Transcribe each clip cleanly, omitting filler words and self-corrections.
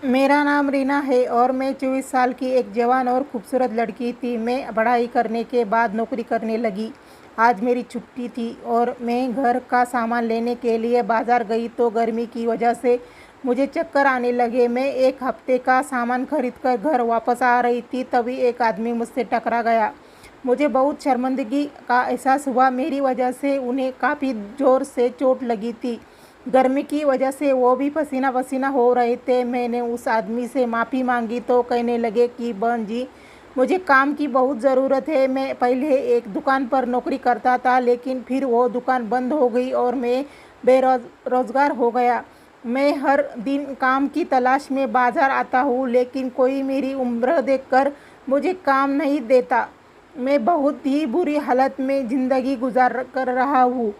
मेरा नाम रीना है और मैं 24 साल की एक जवान और खूबसूरत लड़की थी। मैं पढ़ाई करने के बाद नौकरी करने लगी। आज मेरी छुट्टी थी और मैं घर का सामान लेने के लिए बाज़ार गई तो गर्मी की वजह से मुझे चक्कर आने लगे। मैं एक हफ्ते का सामान खरीद कर घर वापस आ रही थी, तभी एक आदमी मुझसे टकरा गया। मुझे बहुत शर्मिंदगी का एहसास हुआ। मेरी वजह से उन्हें काफ़ी ज़ोर से चोट लगी थी। गर्मी की वजह से वो भी पसीना पसीना हो रहे थे। मैंने उस आदमी से माफ़ी मांगी तो कहने लगे कि बहन जी, मुझे काम की बहुत ज़रूरत है। मैं पहले एक दुकान पर नौकरी करता था, लेकिन फिर वो दुकान बंद हो गई और मैं बेरोज़गार हो गया। मैं हर दिन काम की तलाश में बाज़ार आता हूँ, लेकिन कोई मेरी उम्र देखकर मुझे काम नहीं देता। मैं बहुत ही बुरी हालत में ज़िंदगी गुजार कर रहा हूँ।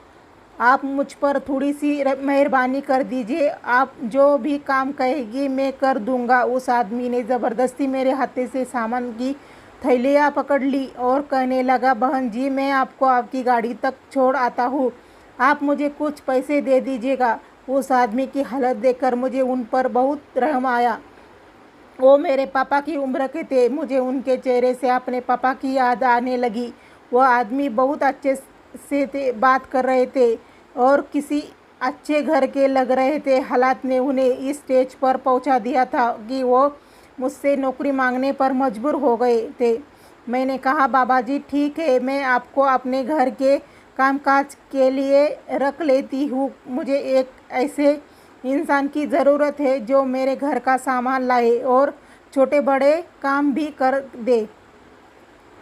आप मुझ पर थोड़ी सी मेहरबानी कर दीजिए। आप जो भी काम कहेगी मैं कर दूंगा। उस आदमी ने ज़बरदस्ती मेरे हाथे से सामान की थैलियाँ पकड़ ली और कहने लगा, बहन जी, मैं आपको आपकी गाड़ी तक छोड़ आता हूँ, आप मुझे कुछ पैसे दे दीजिएगा। उस आदमी की हालत देखकर मुझे उन पर बहुत रहम आया। वो मेरे पापा की उम्र के थे। मुझे उनके चेहरे से अपने पापा की याद आने लगी। वह आदमी बहुत अच्छे से बात कर रहे थे और किसी अच्छे घर के लग रहे थे। हालात ने उन्हें इस स्टेज पर पहुंचा दिया था कि वो मुझसे नौकरी मांगने पर मजबूर हो गए थे। मैंने कहा, बाबा जी ठीक है, मैं आपको अपने घर के कामकाज के लिए रख लेती हूँ। मुझे एक ऐसे इंसान की ज़रूरत है जो मेरे घर का सामान लाए और छोटे बड़े काम भी कर दे।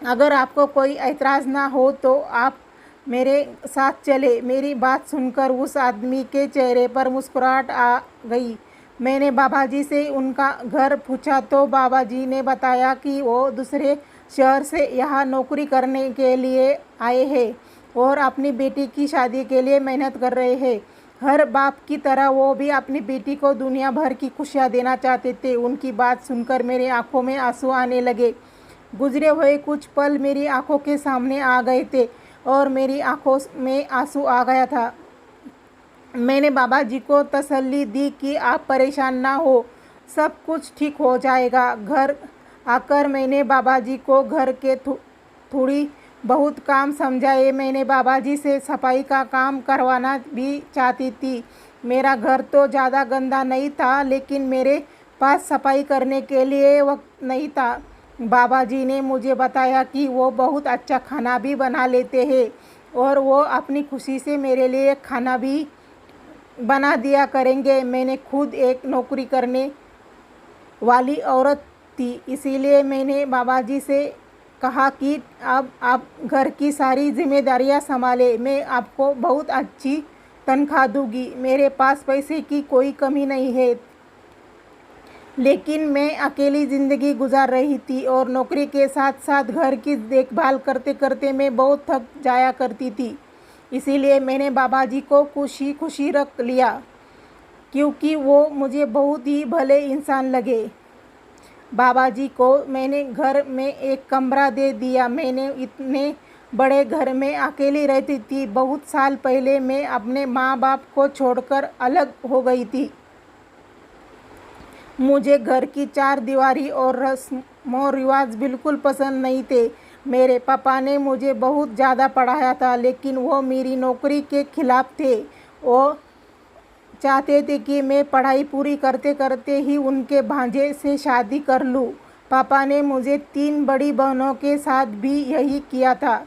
अगर आपको कोई ऐतराज़ ना हो तो आप मेरे साथ चले। मेरी बात सुनकर उस आदमी के चेहरे पर मुस्कुराहट आ गई। मैंने बाबा जी से उनका घर पूछा तो बाबा जी ने बताया कि वो दूसरे शहर से यहाँ नौकरी करने के लिए आए हैं और अपनी बेटी की शादी के लिए मेहनत कर रहे हैं। हर बाप की तरह वो भी अपनी बेटी को दुनिया भर की खुशियाँ देना चाहते थे। उनकी बात सुनकर मेरी आंखों में आंसू आने लगे। गुजरे हुए कुछ पल मेरी आंखों के सामने आ गए थे और मेरी आंखों में आंसू आ गया था। मैंने बाबा जी को तसल्ली दी कि आप परेशान ना हो, सब कुछ ठीक हो जाएगा। घर आकर मैंने बाबा जी को घर के थोड़ी बहुत काम समझाए। मैंने बाबा जी से सफाई का काम करवाना भी चाहती थी। मेरा घर तो ज़्यादा गंदा नहीं था, लेकिन मेरे पास सफाई करने के लिए वक्त नहीं था। बाबा जी ने मुझे बताया कि वो बहुत अच्छा खाना भी बना लेते हैं और वो अपनी खुशी से मेरे लिए खाना भी बना दिया करेंगे। मैंने खुद एक नौकरी करने वाली औरत थी, इसीलिए मैंने बाबा जी से कहा कि अब आप घर की सारी जिम्मेदारियां संभालें। मैं आपको बहुत अच्छी तनख्वाह दूंगी। मेरे पास पैसे की कोई कमी नहीं है, लेकिन मैं अकेली ज़िंदगी गुजार रही थी और नौकरी के साथ साथ घर की देखभाल करते करते मैं बहुत थक जाया करती थी। इसीलिए मैंने बाबा जी को खुशी खुशी रख लिया, क्योंकि वो मुझे बहुत ही भले इंसान लगे। बाबा जी को मैंने घर में एक कमरा दे दिया। मैंने इतने बड़े घर में अकेली रहती थी। बहुत साल पहले मैं अपने माँ बाप को छोड़कर अलग हो गई थी। मुझे घर की चार दीवारी और रस्म रिवाज बिल्कुल पसंद नहीं थे। मेरे पापा ने मुझे बहुत ज़्यादा पढ़ाया था, लेकिन वो मेरी नौकरी के खिलाफ थे। वो चाहते थे कि मैं पढ़ाई पूरी करते करते ही उनके भांजे से शादी कर लूं। पापा ने मुझे 3 बड़ी बहनों के साथ भी यही किया था।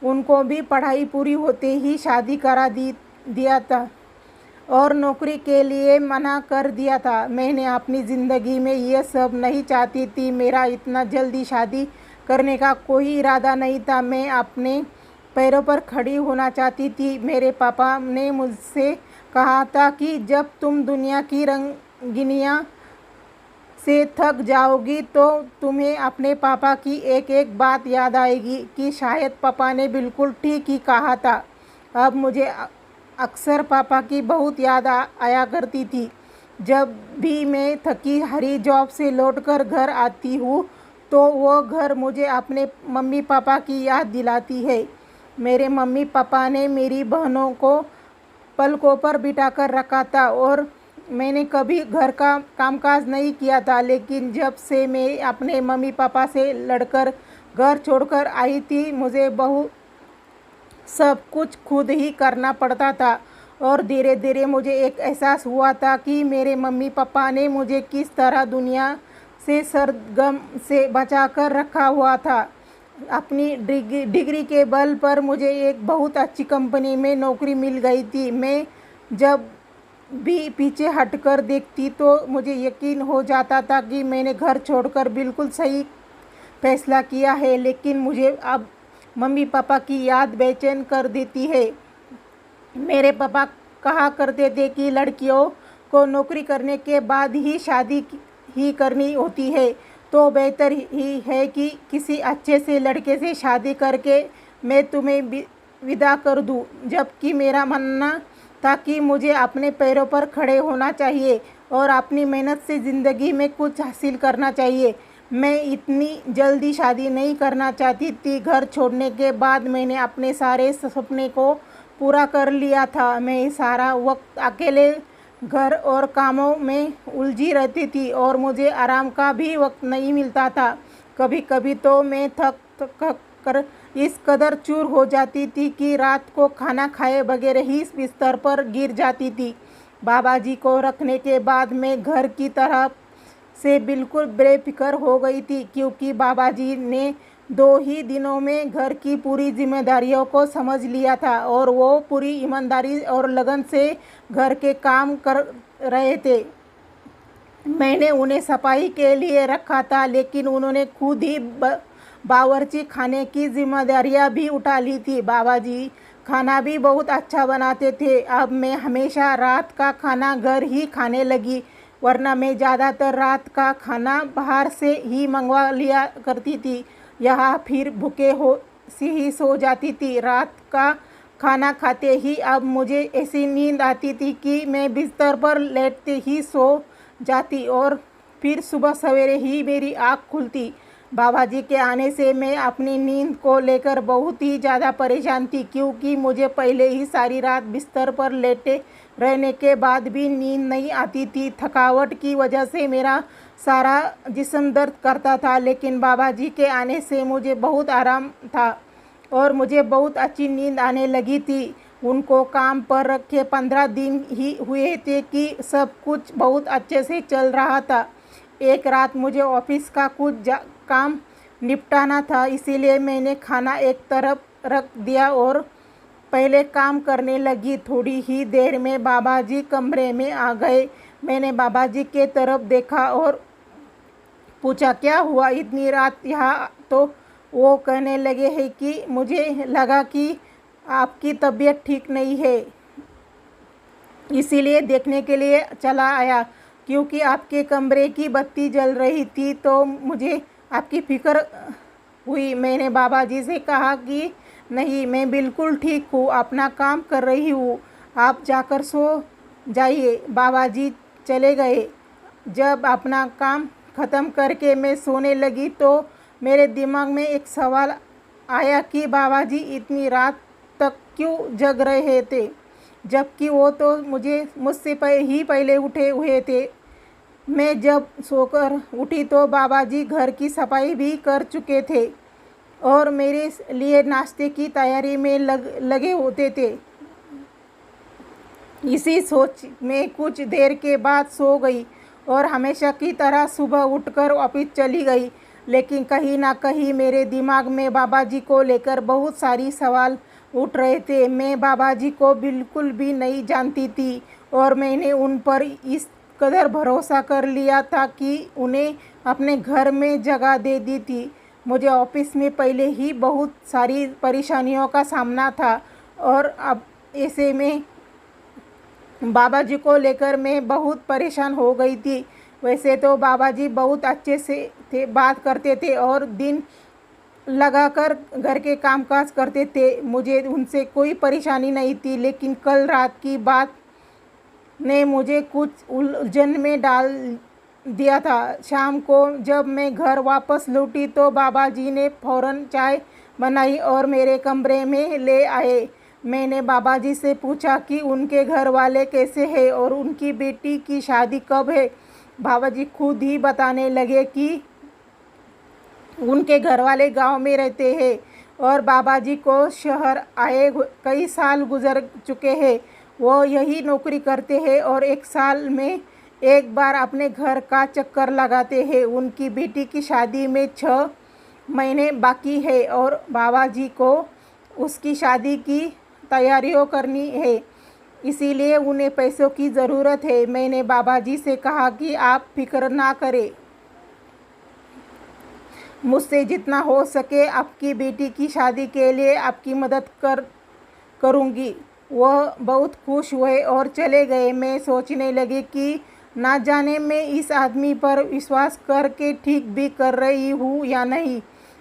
उनको भी पढ़ाई पूरी होते ही शादी करा दिया था और नौकरी के लिए मना कर दिया था। मैंने अपनी ज़िंदगी में ये सब नहीं चाहती थी। मेरा इतना जल्दी शादी करने का कोई इरादा नहीं था। मैं अपने पैरों पर खड़ी होना चाहती थी। मेरे पापा ने मुझसे कहा था कि जब तुम दुनिया की रंगीनियाँ से थक जाओगी तो तुम्हें अपने पापा की एक एक बात याद आएगी, कि शायद पापा ने बिल्कुल ठीक ही कहा था। अब मुझे अक्सर पापा की बहुत याद आया करती थी। जब भी मैं थकी हारी जॉब से लौटकर घर आती हूँ तो वो घर मुझे अपने मम्मी पापा की याद दिलाती है। मेरे मम्मी पापा ने मेरी बहनों को पलकों पर बिठाकर रखा था और मैंने कभी घर का कामकाज नहीं किया था, लेकिन जब से मैं अपने मम्मी पापा से लड़कर घर छोड़कर आई थी, मुझे सब कुछ खुद ही करना पड़ता था। और धीरे धीरे मुझे एक एहसास हुआ था कि मेरे मम्मी पापा ने मुझे किस तरह दुनिया से सरगम से बचा कर रखा हुआ था। अपनी डिग्री के बल पर मुझे एक बहुत अच्छी कंपनी में नौकरी मिल गई थी। मैं जब भी पीछे हटकर देखती तो मुझे यकीन हो जाता था कि मैंने घर छोड़कर बिल्कुल सही फैसला किया है। लेकिन मुझे अब मम्मी पापा की याद बेचैन कर देती है। मेरे पापा कहा करते थे कि लड़कियों को नौकरी करने के बाद ही शादी ही करनी होती है, तो बेहतर ही है कि किसी अच्छे से लड़के से शादी करके मैं तुम्हें विदा कर दूं। जबकि मेरा मानना था कि मुझे अपने पैरों पर खड़े होना चाहिए और अपनी मेहनत से ज़िंदगी में कुछ हासिल करना चाहिए। मैं इतनी जल्दी शादी नहीं करना चाहती थी। घर छोड़ने के बाद मैंने अपने सारे सपने को पूरा कर लिया था। मैं सारा वक्त अकेले घर और कामों में उलझी रहती थी और मुझे आराम का भी वक्त नहीं मिलता था। कभी कभी तो मैं थक कर इस कदर चूर हो जाती थी कि रात को खाना खाए बगैर ही बिस्तर पर गिर जाती थी। बाबा जी को रखने के बाद मैं घर की तरह से बिल्कुल बेफिक्र हो गई थी, क्योंकि बाबा जी ने 2 ही दिनों में घर की पूरी जिम्मेदारियों को समझ लिया था और वो पूरी ईमानदारी और लगन से घर के काम कर रहे थे। मैंने उन्हें सफाई के लिए रखा था, लेकिन उन्होंने खुद ही बावर्ची खाने की जिम्मेदारियां भी उठा ली थी। बाबा जी खाना भी बहुत अच्छा बनाते थे। अब मैं हमेशा रात का खाना घर ही खाने लगी, वरना मैं ज़्यादातर रात का खाना बाहर से ही मंगवा लिया करती थी। यहाँ फिर भूखे हो सी ही सो जाती थी। रात का खाना खाते ही अब मुझे ऐसी नींद आती थी कि मैं बिस्तर पर लेटते ही सो जाती और फिर सुबह सवेरे ही मेरी आँख खुलती। बाबा जी के आने से मैं अपनी नींद को लेकर बहुत ही ज़्यादा परेशान थी, क्योंकि मुझे पहले ही सारी रात बिस्तर पर लेटे रहने के बाद भी नींद नहीं आती थी। थकावट की वजह से मेरा सारा जिस्म दर्द करता था, लेकिन बाबा जी के आने से मुझे बहुत आराम था और मुझे बहुत अच्छी नींद आने लगी थी। उनको काम पर रखे 15 दिन ही हुए थे कि सब कुछ बहुत अच्छे से चल रहा था। एक रात मुझे ऑफिस का कुछ काम निपटाना था, इसीलिए मैंने खाना एक तरफ रख दिया और पहले काम करने लगी। थोड़ी ही देर में बाबा जी कमरे में आ गए। मैंने बाबा जी के तरफ देखा और पूछा, क्या हुआ इतनी रात यहाँ? तो वो कहने लगे हैं कि मुझे लगा कि आपकी तबीयत ठीक नहीं है, इसीलिए देखने के लिए चला आया। क्योंकि आपके कमरे की बत्ती जल रही थी तो मुझे आपकी फिक्र हुई। मैंने बाबा जी से कहा कि नहीं, मैं बिल्कुल ठीक हूँ, अपना काम कर रही हूँ, आप जाकर सो जाइए। बाबा जी चले गए। जब अपना काम ख़त्म करके मैं सोने लगी तो मेरे दिमाग में एक सवाल आया कि बाबा जी इतनी रात तक क्यों जग रहे थे, जबकि वो तो मुझसे पहले उठे हुए थे। मैं जब सोकर उठी तो बाबा जी घर की सफाई भी कर चुके थे और मेरे लिए नाश्ते की तैयारी में लगे होते थे। इसी सोच में कुछ देर के बाद सो गई और हमेशा की तरह सुबह उठकर ऑफिस चली गई। लेकिन कहीं ना कहीं मेरे दिमाग में बाबा जी को लेकर बहुत सारी सवाल उठ रहे थे। मैं बाबा जी को बिल्कुल भी नहीं जानती थी और मैंने उन पर इस कदर भरोसा कर लिया था कि उन्हें अपने घर में जगह दे दी थी। मुझे ऑफिस में पहले ही बहुत सारी परेशानियों का सामना था और अब ऐसे में बाबा जी को लेकर मैं बहुत परेशान हो गई थी। वैसे तो बाबा जी बहुत अच्छे से बात करते थे और दिन लगाकर घर के कामकाज करते थे, मुझे उनसे कोई परेशानी नहीं थी। लेकिन कल रात की बात ने मुझे कुछ उलझन में डाल दिया था। शाम को जब मैं घर वापस लौटी तो बाबा जी ने फ़ौरन चाय बनाई और मेरे कमरे में ले आए। मैंने बाबा जी से पूछा कि उनके घर वाले कैसे हैं और उनकी बेटी की शादी कब है। बाबा जी खुद ही बताने लगे कि उनके घर वाले गांव में रहते हैं और बाबा जी को शहर आए कई साल गुजर चुके हैं। वो यही नौकरी करते हैं और एक साल में एक बार अपने घर का चक्कर लगाते हैं। उनकी बेटी की शादी में 6 महीने बाकी है और बाबा जी को उसकी शादी की तैयारियों करनी है, इसीलिए उन्हें पैसों की ज़रूरत है। मैंने बाबा जी से कहा कि आप फिक्र ना करें, मुझसे जितना हो सके आपकी बेटी की शादी के लिए आपकी मदद करूँगी। वह बहुत खुश हुए और चले गए। मैं सोचने लगी कि ना जाने मैं इस आदमी पर विश्वास करके ठीक भी कर रही हूँ या नहीं।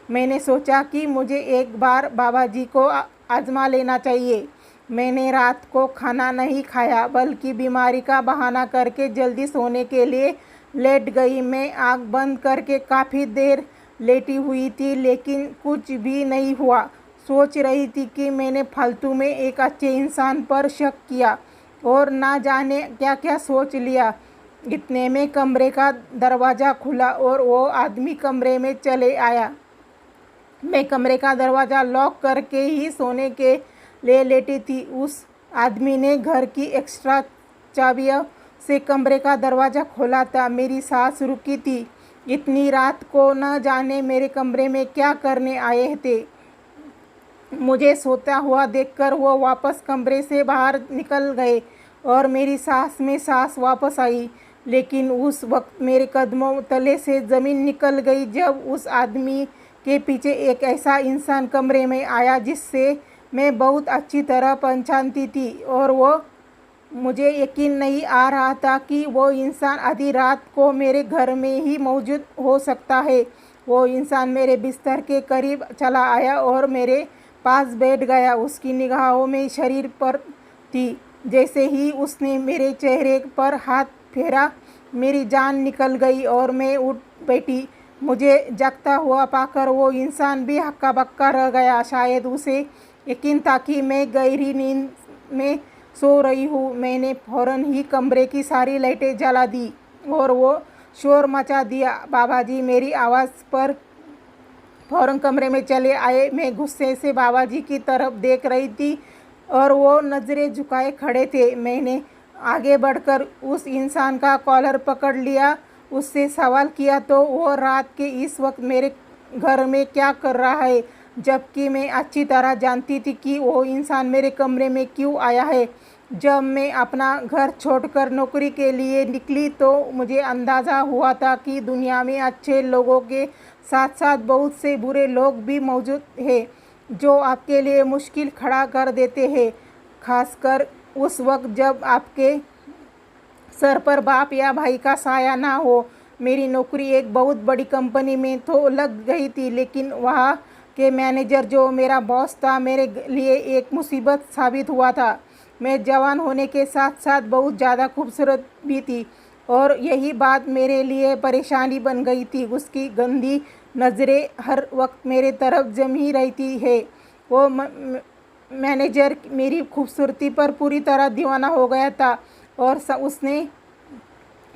मैंने सोचा कि मुझे एक बार बाबा जी को आजमा लेना चाहिए। मैंने रात को खाना नहीं खाया बल्कि बीमारी का बहाना करके जल्दी सोने के लिए लेट गई। मैं आँख बंद करके काफ़ी देर लेटी हुई थी लेकिन कुछ भी नहीं हुआ। सोच रही थी कि मैंने फालतू में एक अच्छे इंसान पर शक किया और ना जाने क्या क्या सोच लिया। इतने में कमरे का दरवाज़ा खुला और वो आदमी कमरे में चले आया। मैं कमरे का दरवाज़ा लॉक करके ही सोने के लिए लेटी थी। उस आदमी ने घर की एक्स्ट्रा चाबियों से कमरे का दरवाज़ा खोला था। मेरी सांस रुकी थी। इतनी रात को न जाने मेरे कमरे में क्या करने आए थे। मुझे सोता हुआ देखकर वो वापस कमरे से बाहर निकल गए और मेरी सांस में सांस वापस आई। लेकिन उस वक्त मेरे कदमों तले से ज़मीन निकल गई जब उस आदमी के पीछे एक ऐसा इंसान कमरे में आया जिससे मैं बहुत अच्छी तरह पहचानती थी और वो मुझे यकीन नहीं आ रहा था कि वो इंसान आधी रात को मेरे घर में ही मौजूद हो सकता है। वो इंसान मेरे बिस्तर के करीब चला आया और मेरे पास बैठ गया। उसकी निगाहों में शरीर पर थी। जैसे ही उसने मेरे चेहरे पर हाथ फेरा मेरी जान निकल गई और मैं उठ बैठी। मुझे जागता हुआ पाकर वो इंसान भी हक्का बक्का रह गया। शायद उसे यकीन था कि मैं गहरी नींद में सो रही हूँ। मैंने फ़ौरन ही कमरे की सारी लाइटें जला दी और वो शोर मचा दिया। बाबा जी मेरी आवाज़ पर फ़ौरन कमरे में चले आए। मैं गुस्से से बाबा जी की तरफ देख रही थी और वो नज़रें झुकाए खड़े थे। मैंने आगे बढ़कर उस इंसान का कॉलर पकड़ लिया, उससे सवाल किया तो वो रात के इस वक्त मेरे घर में क्या कर रहा है, जबकि मैं अच्छी तरह जानती थी कि वो इंसान मेरे कमरे में क्यों आया है। जब मैं अपना घर छोड़कर नौकरी के लिए निकली तो मुझे अंदाज़ा हुआ था कि दुनिया में अच्छे लोगों के साथ साथ बहुत से बुरे लोग भी मौजूद हैं जो आपके लिए मुश्किल खड़ा कर देते हैं, खासकर उस वक्त जब आपके सर पर बाप या भाई का साया ना हो। मेरी नौकरी एक बहुत बड़ी कंपनी में तो लग गई थी लेकिन वहाँ के मैनेजर जो मेरा बॉस था मेरे लिए एक मुसीबत साबित हुआ था। मैं जवान होने के साथ साथ बहुत ज़्यादा खूबसूरत भी थी और यही बात मेरे लिए परेशानी बन गई थी। उसकी गंदी नज़रें हर वक्त मेरे तरफ जमी रहती है। वो मैनेजर मेरी खूबसूरती पर पूरी तरह दीवाना हो गया था और उसने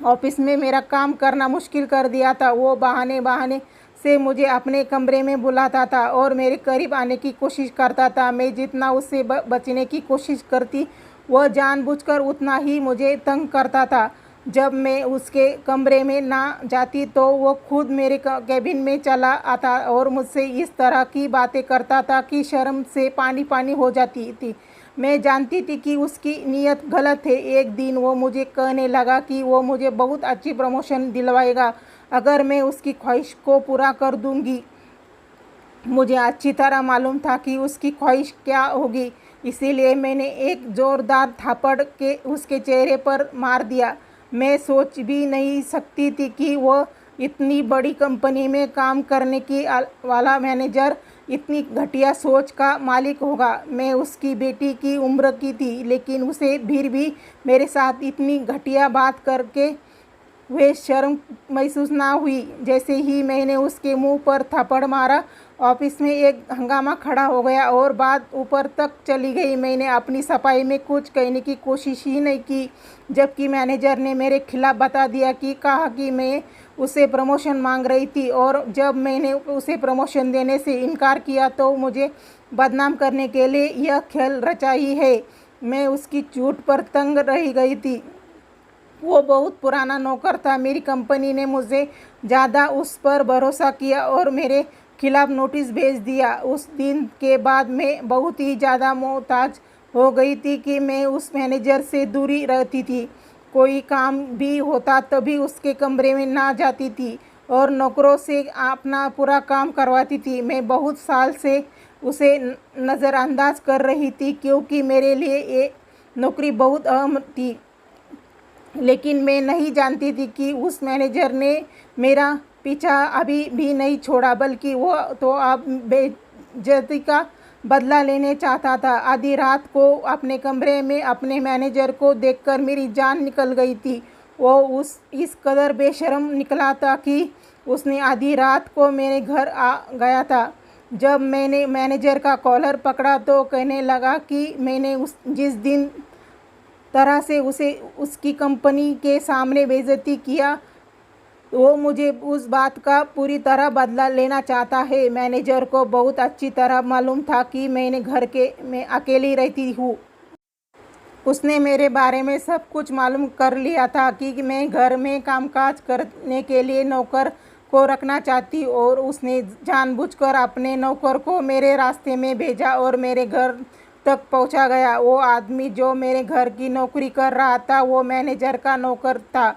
ऑफिस में मेरा काम करना मुश्किल कर दिया था। वो बहाने से मुझे अपने कमरे में बुलाता था और मेरे करीब आने की कोशिश करता था। मैं जितना उससे बचने की कोशिश करती वह जानबूझकर उतना ही मुझे तंग करता था। जब मैं उसके कमरे में ना जाती तो वो खुद मेरे कैबिन में चला आता और मुझसे इस तरह की बातें करता था कि शर्म से पानी पानी हो जाती थी। मैं जानती थी कि उसकी नीयत गलत है। एक दिन वो मुझे कहने लगा कि वो मुझे बहुत अच्छी प्रमोशन दिलवाएगा अगर मैं उसकी ख्वाहिश को पूरा कर दूंगी। मुझे अच्छी तरह मालूम था कि उसकी ख्वाहिश क्या होगी, इसीलिए मैंने एक ज़ोरदार थापड़ के उसके चेहरे पर मार दिया। मैं सोच भी नहीं सकती थी कि वो इतनी बड़ी कंपनी में काम करने की वाला मैनेजर इतनी घटिया सोच का मालिक होगा। मैं उसकी बेटी की उम्र की थी लेकिन उसे फिर भी मेरे साथ इतनी घटिया बात करके वह शर्म महसूस ना हुई। जैसे ही मैंने उसके मुंह पर थप्पड़ मारा, ऑफिस में एक हंगामा खड़ा हो गया और बात ऊपर तक चली गई। मैंने अपनी सफाई में कुछ कहने की कोशिश ही नहीं की, जबकि मैनेजर ने मेरे खिलाफ बता दिया कि कहा कि मैं उसे प्रमोशन मांग रही थी, और जब मैंने उसे प्रमोशन देने से इनकार किया तो मुझे बदनाम करने के लिए यह खेल रचा ही है। मैं उसकी झूठ पर तंग रह गई थी। वो बहुत पुराना नौकर था। मेरी कंपनी ने मुझे ज़्यादा उस पर भरोसा किया और मेरे खिलाफ नोटिस भेज दिया। उस दिन के बाद मैं बहुत ही ज़्यादा मोहताज हो गई थी कि मैं उस मैनेजर से दूरी रहती थी। कोई काम भी होता तभी उसके कमरे में ना जाती थी और नौकरों से अपना पूरा काम करवाती थी। मैं बहुत साल से उसे नज़रअंदाज कर रही थी, क्योंकि मेरे लिए ये नौकरी बहुत अहम थी। लेकिन मैं नहीं जानती थी कि उस मैनेजर ने मेरा पीछा अभी भी नहीं छोड़ा, बल्कि वो तो अब बेइज्जती का बदला लेने चाहता था। आधी रात को अपने कमरे में अपने मैनेजर को देखकर मेरी जान निकल गई थी। वो इस कदर बेशर्म निकला था कि उसने आधी रात को मेरे घर आ गया था। जब मैंने मैनेजर का कॉलर पकड़ा तो कहने लगा कि मैंने जिस दिन तरह से उसे उसकी कंपनी के सामने बेइज्जती किया, वो मुझे उस बात का पूरी तरह बदला लेना चाहता है। मैनेजर को बहुत अच्छी तरह मालूम था कि मैंने घर के में अकेली रहती हूँ। उसने मेरे बारे में सब कुछ मालूम कर लिया था कि मैं घर में कामकाज करने के लिए नौकर को रखना चाहती, और उसने जानबूझकर अपने नौकर को मेरे रास्ते में भेजा और मेरे घर तक पहुंचा गया। वो आदमी जो मेरे घर की नौकरी कर रहा था वो मैनेजर का नौकर था,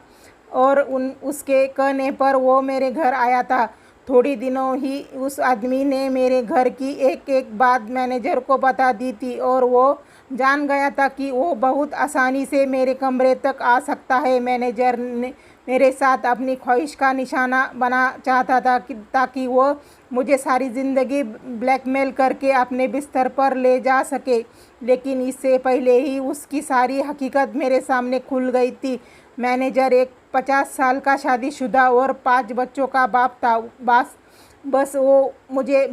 और उसके कहने पर वो मेरे घर आया था। थोड़ी दिनों ही उस आदमी ने मेरे घर की एक एक बात मैनेजर को बता दी थी, और वो जान गया था कि वो बहुत आसानी से मेरे कमरे तक आ सकता है। मैनेजर ने मेरे साथ अपनी ख्वाहिश का निशाना बना चाहता था ताकि वो मुझे सारी ज़िंदगी ब्लैकमेल करके अपने बिस्तर पर ले जा सके। लेकिन इससे पहले ही उसकी सारी हकीकत मेरे सामने खुल गई थी। मैनेजर एक 50 साल का शादीशुदा और 5 बच्चों का बाप था। बस वो मुझे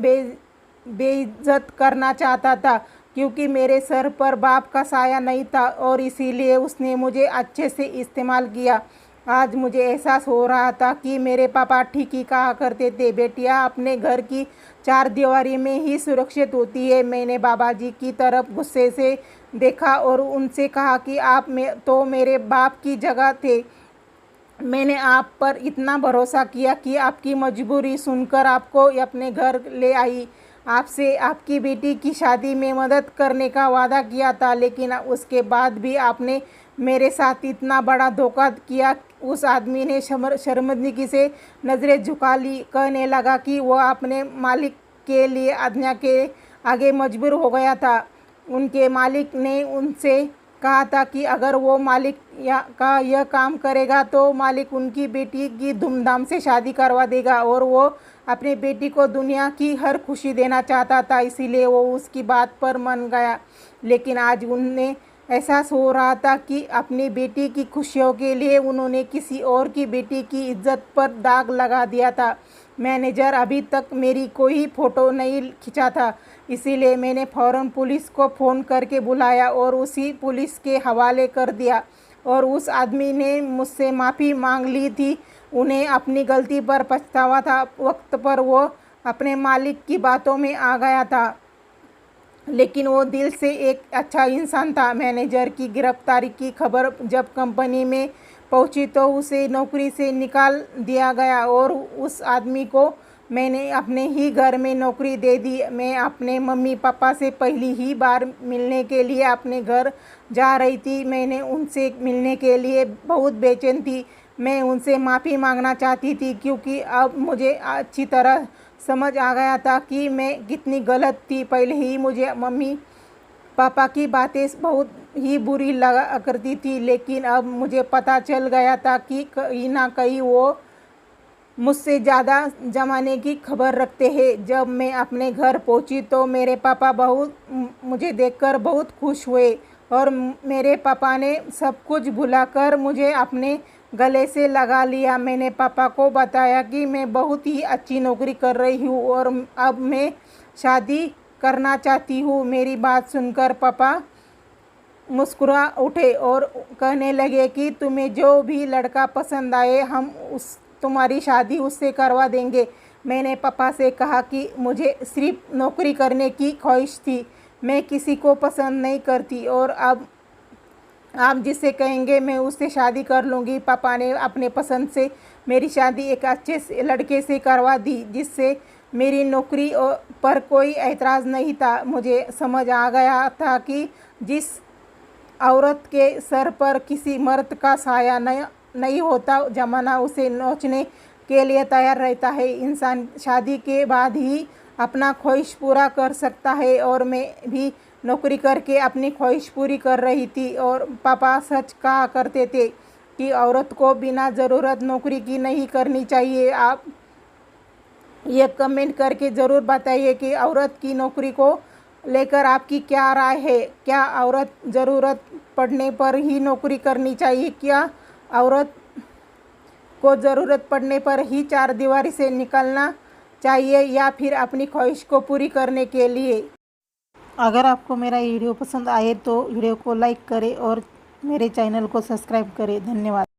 बेइज्जत करना चाहता था, क्योंकि मेरे सर पर बाप का साया नहीं था, और इसीलिए उसने मुझे अच्छे से इस्तेमाल किया। आज मुझे एहसास हो रहा था कि मेरे पापा ठीक ही कहा करते थे, बेटियां अपने घर की चार दीवारी में ही सुरक्षित होती है। मैंने बाबा जी की तरफ गुस्से से देखा और उनसे कहा कि आप तो मेरे बाप की जगह थे। मैंने आप पर इतना भरोसा किया कि आपकी मजबूरी सुनकर आपको अपने घर ले आई। आपसे आपकी बेटी की शादी में मदद करने का वादा किया था, लेकिन उसके बाद भी आपने मेरे साथ इतना बड़ा धोखा किया। उस आदमी ने शर्मिंदगी से नज़रें झुका ली, कहने लगा कि वह अपने मालिक के लिए आज्ञा के आगे मजबूर हो गया था। उनके मालिक ने उनसे कहा था कि अगर वो मालिक का यह काम करेगा तो मालिक उनकी बेटी की धूमधाम से शादी करवा देगा, और वो अपनी बेटी को दुनिया की हर खुशी देना चाहता था। इसीलिए वो उसकी बात पर मान गया। लेकिन आज उन्हें एहसास हो रहा था कि अपनी बेटी की खुशियों के लिए उन्होंने किसी और की बेटी की इज्जत पर दाग लगा दिया था। मैनेजर अभी तक मेरी कोई फ़ोटो नहीं खिंचा था, इसीलिए मैंने फ़ौरन पुलिस को फ़ोन करके बुलाया और उसी पुलिस के हवाले कर दिया। और उस आदमी ने मुझसे माफ़ी मांग ली थी। उन्हें अपनी गलती पर पछतावा था। वक्त पर वो अपने मालिक की बातों में आ गया था, लेकिन वो दिल से एक अच्छा इंसान था। मैनेजर की गिरफ्तारी की खबर जब कंपनी में पहुंची तो उसे नौकरी से निकाल दिया गया, और उस आदमी को मैंने अपने ही घर में नौकरी दे दी। मैं अपने मम्मी पापा से पहली ही बार मिलने के लिए अपने घर जा रही थी। मैंने उनसे मिलने के लिए बहुत बेचैन थी। मैं उनसे माफ़ी मांगना चाहती थी, क्योंकि अब मुझे अच्छी तरह समझ आ गया था कि मैं कितनी गलत थी। पहले ही मुझे मम्मी पापा की बातें बहुत ही बुरी लगा करती थी, लेकिन अब मुझे पता चल गया था कि कहीं ना कहीं वो मुझसे ज़्यादा ज़माने की खबर रखते हैं। जब मैं अपने घर पहुंची तो मेरे पापा मुझे देखकर बहुत खुश हुए, और मेरे पापा ने सब कुछ भुलाकर मुझे अपने गले से लगा लिया। मैंने पापा को बताया कि मैं बहुत ही अच्छी नौकरी कर रही हूँ और अब मैं शादी करना चाहती हूँ। मेरी बात सुनकर पापा मुस्कुरा उठे और कहने लगे कि तुम्हें जो भी लड़का पसंद आए हम तुम्हारी शादी उससे करवा देंगे। मैंने पापा से कहा कि मुझे सिर्फ नौकरी करने की ख्वाहिश थी, मैं किसी को पसंद नहीं करती और अब आप जिससे कहेंगे मैं उससे शादी कर लूँगी। पापा ने अपने पसंद से मेरी शादी एक अच्छे से लड़के से करवा दी जिससे मेरी नौकरी पर कोई ऐतराज़ नहीं था। मुझे समझ आ गया था कि जिस औरत के सर पर किसी मर्द का साया नहीं होता, ज़माना उसे नोचने के लिए तैयार रहता है। इंसान शादी के बाद ही अपना ख्वाहिश पूरा कर सकता है और मैं भी नौकरी करके अपनी ख्वाहिश पूरी कर रही थी। और पापा सच कहा करते थे कि औरत को बिना ज़रूरत नौकरी की नहीं करनी चाहिए। आप ये कमेंट करके ज़रूर बताइए कि औरत की नौकरी को लेकर आपकी क्या राय है। क्या औरत ज़रूरत पड़ने पर ही नौकरी करनी चाहिए? क्या औरत को ज़रूरत पड़ने पर ही चारदीवारी से निकलना चाहिए या फिर अपनी ख्वाहिश को पूरी करने के लिए? अगर आपको मेरा वीडियो पसंद आए तो वीडियो को लाइक करें और मेरे चैनल को सब्सक्राइब करें। धन्यवाद।